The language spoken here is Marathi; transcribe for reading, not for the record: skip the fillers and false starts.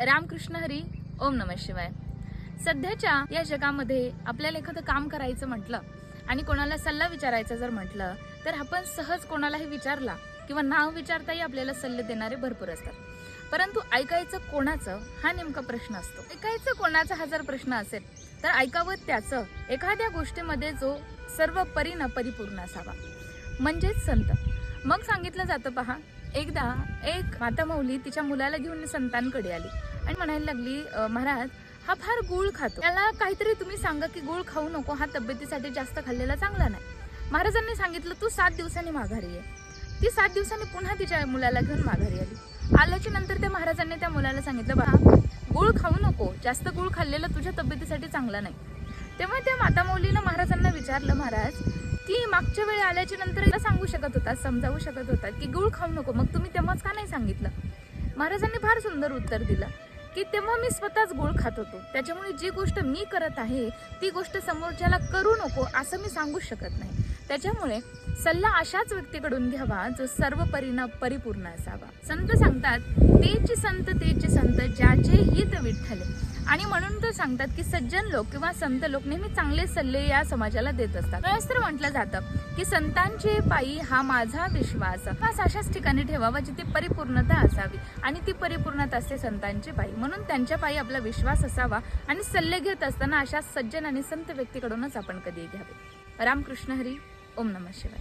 रामकृष्ण हरी. ओम नमः शिवाय. सध्याच्या या जगामध्ये आपल्याला एखादं काम करायचं म्हटलं आणि कोणाला सल्ला विचारायचा जर म्हटलं तर आपण सहज कोणालाही विचारला किंवा नाव विचारताही आपल्याला सल्ले देणारे भरपूर असतात. परंतु ऐकायचं कोणाचं हा नेमका प्रश्न असतो. ऐकायचं कोणाचा हा जर प्रश्न असेल तर ऐकावं त्याचं एखाद्या गोष्टीमध्ये जो सर्व परीनं परिपूर्ण असावा, म्हणजेच संत. मग सांगितलं जातं पहा, एकदा एक माता मौली तिच्या मुलाला घेऊन संतांकडे आली आणि म्हणायला लागली, महाराज हा फार गुळ खातो, त्याला काहीतरी तुम्ही सांगा की गुळ खाऊ नको, हा तब्येतीसाठी जास्त खाल्लेला चांगला नाही. महाराजांनी सांगितलं तू 7 दिवसांनी माघारी ये. ती 7 दिवसांनी पुन्हा तिच्या मुलाला घेऊन माघारी आली. आल्याच्या नंतर त्या महाराजांनी त्या मुलाला सांगितलं, बा गुळ खाऊ नको, जास्त गुळ खाल्लेलं तुझ्या तब्येतीसाठी चांगला नाही. तेव्हा त्या माता मौलीनं महाराजांना विचारलं, महाराज ती मागच्या वेळी आल्याच्या नंतर सांगू शकत होता, समजावू शकत होता की गुळ खाऊ नको, मग तुम्ही तेव्हाच का नाही सांगितलं? महाराजांनी फार सुंदर उत्तर दिलं की तेव्हा मी स्वतःच गुळ खात होतो, त्याच्यामुळे जी गोष्ट मी करत आहे ती गोष्ट समोरच्याला करू नको असं मी सांगू शकत नाही. त्याच्यामुळे सल्ला अशाच व्यक्तीकडून घ्यावा जो सर्व परीनं परिपूर्ण असावा. संत सांगतात, तेच संत ज्याचे हित विठ्ठले. आणि म्हणून तर सांगतात की सज्जन लोक किंवा संत लोक नेहमी चांगले सल्ले या समाजाला देत असतात. तर म्हटलं जातं की संतांचे पायी हा माझा विश्वास अशाच ठिकाणी ठेवावा जिथे परिपूर्णता असावी, आणि ती परिपूर्णता असते संतांचे पायी. म्हणून त्यांच्या पायी आपला विश्वास असावा आणि सल्ले घेत असताना अशा सज्जन आणि संत व्यक्तीकडूनच आपण कधी घ्यावे. रामकृष्ण हरी. ओम नमः शिवाय.